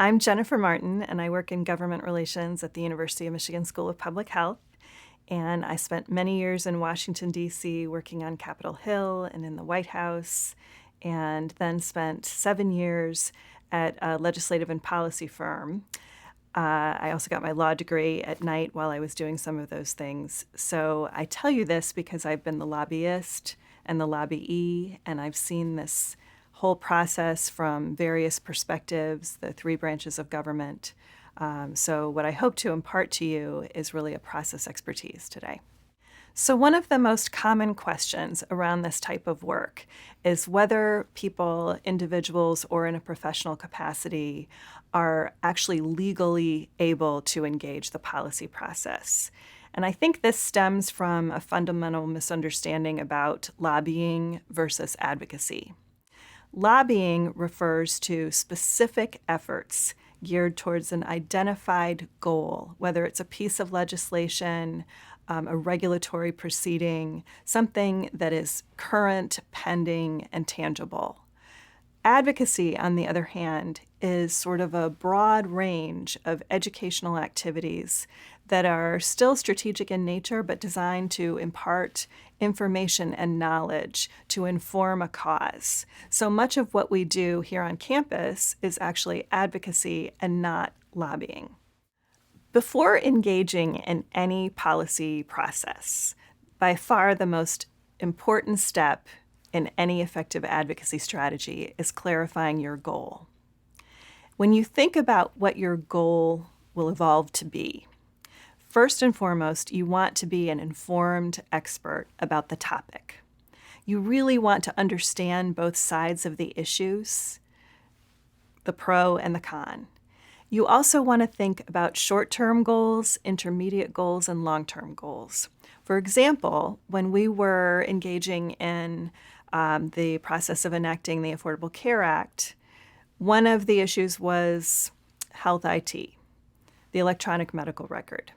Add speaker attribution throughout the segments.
Speaker 1: I'm Jennifer Martin, and I work in government relations at the University of Michigan School of Public Health. And I spent many years in Washington, D.C., working on Capitol Hill and in the White House, and then spent 7 years at a legislative and policy firm. I also got my law degree at night while I was doing some of those things. So I tell you this because I've been the lobbyist and the lobbyee, and I've seen this whole process from various perspectives, the three branches of government. So what I hope to impart to you is really a process expertise today. So one of the most common questions around this type of work is whether people, individuals, or in a professional capacity are actually legally able to engage the policy process. And I think this stems from a fundamental misunderstanding about lobbying versus advocacy. Lobbying refers to specific efforts geared towards an identified goal, whether it's a piece of legislation, a regulatory proceeding, something that is current, pending, and tangible. Advocacy, on the other hand, is sort of a broad range of educational activities that are still strategic in nature, but designed to impart information and knowledge to inform a cause. So much of what we do here on campus is actually advocacy and not lobbying. Before engaging in any policy process, by far the most important step in any effective advocacy strategy is clarifying your goal. When you think about what your goal will evolve to be, first and foremost, you want to be an informed expert about the topic. You really want to understand both sides of the issues, the pro and the con. You also want to think about short-term goals, intermediate goals, and long-term goals. For example, when we were engaging in the process of enacting the Affordable Care Act, one of the issues was health IT, the electronic medical record.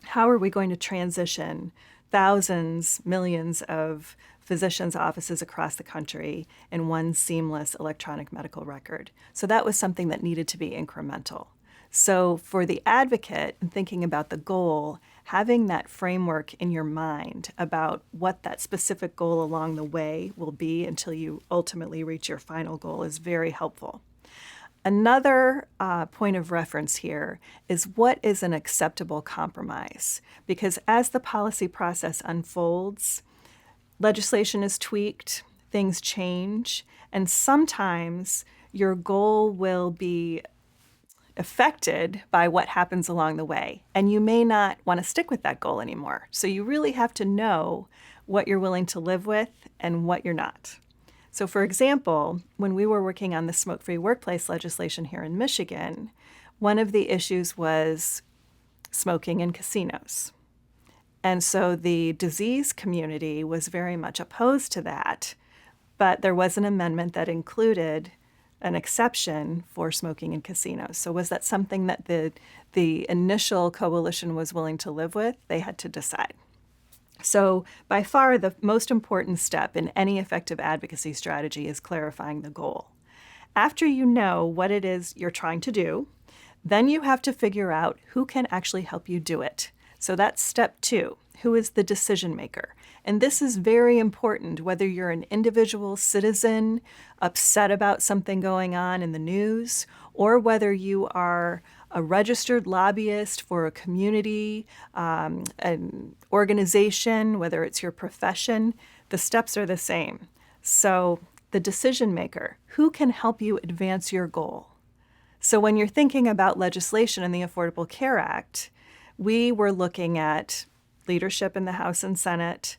Speaker 1: How are we going to transition thousands, millions of physicians' offices across the country in one seamless electronic medical record? So that was something that needed to be incremental. So for the advocate, in thinking about the goal, having that framework in your mind about what that specific goal along the way will be until you ultimately reach your final goal is very helpful. Another point of reference here is what is an acceptable compromise? Because as the policy process unfolds, legislation is tweaked, things change, and sometimes your goal will be affected by what happens along the way, and you may not want to stick with that goal anymore. So you really have to know what you're willing to live with and what you're not. So for example, when we were working on the smoke-free workplace legislation here in Michigan, one of the issues was smoking in casinos. And so the disease community was very much opposed to that, but there was an amendment that included an exception for smoking in casinos. So was that something that the initial coalition was willing to live with? They had to decide. So by far, the most important step in any effective advocacy strategy is clarifying the goal. After you know what it is you're trying to do, then you have to figure out who can actually help you do it. So that's step 2. Who is the decision maker? And this is very important, whether you're an individual citizen upset about something going on in the news, or whether you are a registered lobbyist for a community, an organization, whether it's your profession, the steps are the same. So the decision maker, who can help you advance your goal? So when you're thinking about legislation in the Affordable Care Act, we were looking at leadership in the House and Senate,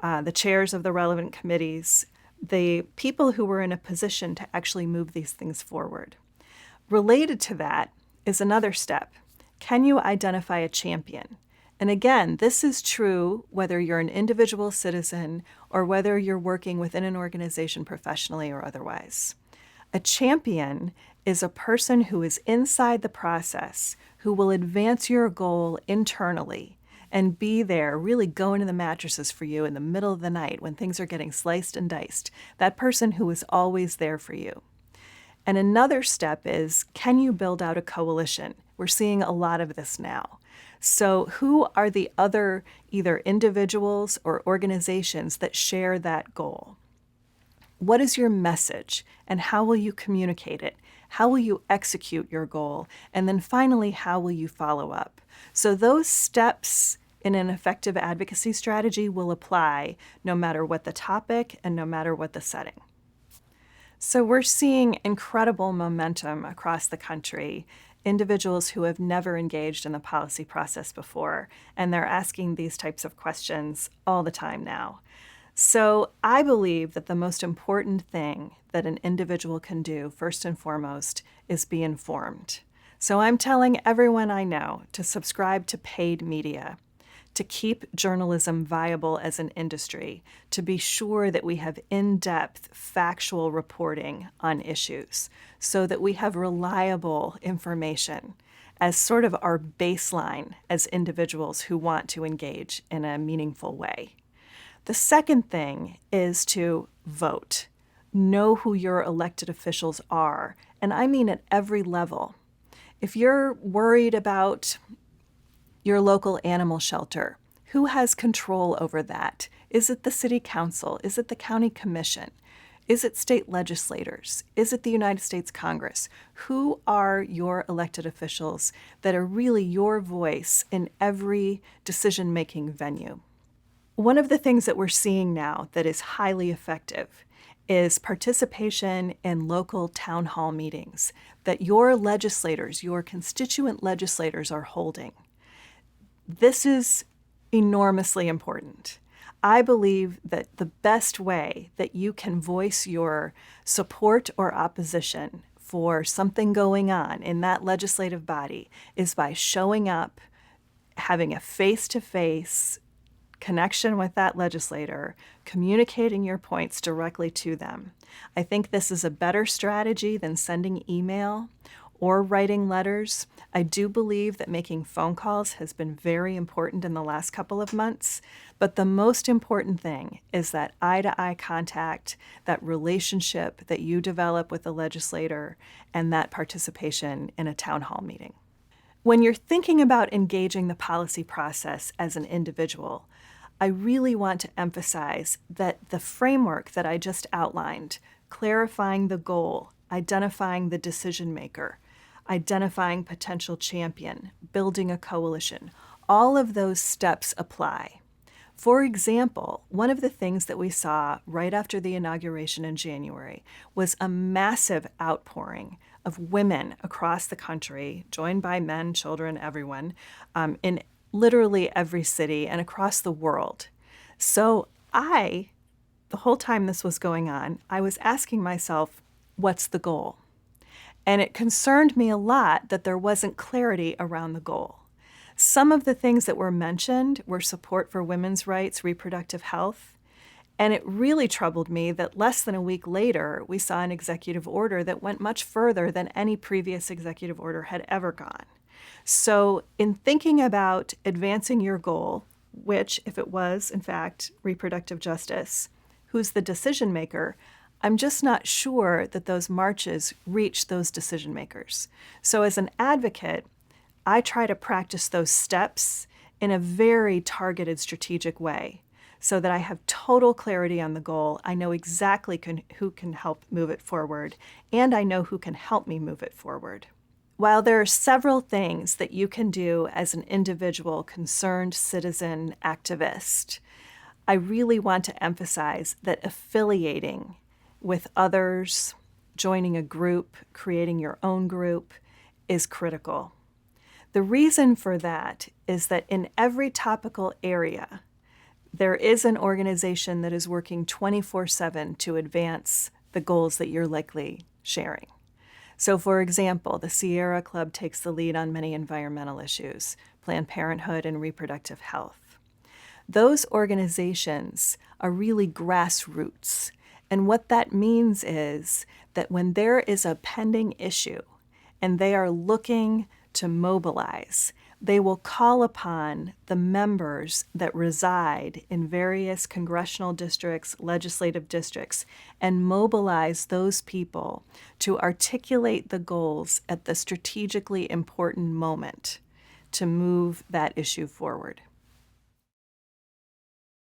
Speaker 1: the chairs of the relevant committees, the people who were in a position to actually move these things forward. Related to that is another step. Can you identify a champion? And again, this is true whether you're an individual citizen or whether you're working within an organization professionally or otherwise. A champion is a person who is inside the process, who will advance your goal internally and be there, really go into the mattresses for you in the middle of the night when things are getting sliced and diced. That person who is always there for you. And another step is, can you build out a coalition? We're seeing a lot of this now. So who are the other either individuals or organizations that share that goal? What is your message, and how will you communicate it? How will you execute your goal? And then finally, how will you follow up? So those steps in an effective advocacy strategy will apply no matter what the topic and no matter what the setting. So we're seeing incredible momentum across the country, individuals who have never engaged in the policy process before, and they're asking these types of questions all the time now. So I believe that the most important thing that an individual can do, first and foremost, is be informed. So I'm telling everyone I know to subscribe to paid media, to keep journalism viable as an industry, to be sure that we have in-depth factual reporting on issues so that we have reliable information as sort of our baseline as individuals who want to engage in a meaningful way. The second thing is to vote. Know who your elected officials are, and I mean at every level. If you're worried about your local animal shelter, who has control over that? Is it the city council? Is it the county commission? Is it state legislators? Is it the United States Congress? Who are your elected officials that are really your voice in every decision-making venue? One of the things that we're seeing now that is highly effective is participation in local town hall meetings that your legislators, your constituent legislators are holding. This is enormously important. I believe that the best way that you can voice your support or opposition for something going on in that legislative body is by showing up, having a face-to-face connection with that legislator, communicating your points directly to them. I think this is a better strategy than sending email or writing letters. I do believe that making phone calls has been very important in the last couple of months, but the most important thing is that eye-to-eye contact, that relationship that you develop with the legislator, and that participation in a town hall meeting. When you're thinking about engaging the policy process as an individual, I really want to emphasize that the framework that I just outlined, clarifying the goal, identifying the decision maker, identifying potential champion, building a coalition, all of those steps apply. For example, one of the things that we saw right after the inauguration in January was a massive outpouring of women across the country, joined by men, children, everyone, in literally every city and across the world. So the whole time this was going on, I was asking myself, what's the goal? And it concerned me a lot that there wasn't clarity around the goal. Some of the things that were mentioned were support for women's rights, reproductive health, and it really troubled me that less than a week later, we saw an executive order that went much further than any previous executive order had ever gone. So in thinking about advancing your goal, which, if it was, in fact, reproductive justice, who's the decision maker, I'm just not sure that those marches reach those decision makers. So as an advocate, I try to practice those steps in a very targeted, strategic way so that I have total clarity on the goal. I know exactly who can help move it forward, and I know who can help me move it forward. While there are several things that you can do as an individual concerned citizen activist, I really want to emphasize that affiliating with others, joining a group, creating your own group is critical. The reason for that is that in every topical area, there is an organization that is working 24/7 to advance the goals that you're likely sharing. So for example, the Sierra Club takes the lead on many environmental issues, Planned Parenthood and reproductive health. Those organizations are really grassroots. And what that means is that when there is a pending issue and they are looking to mobilize, They will call upon the members that reside in various congressional districts, legislative districts, and mobilize those people to articulate the goals at the strategically important moment to move that issue forward.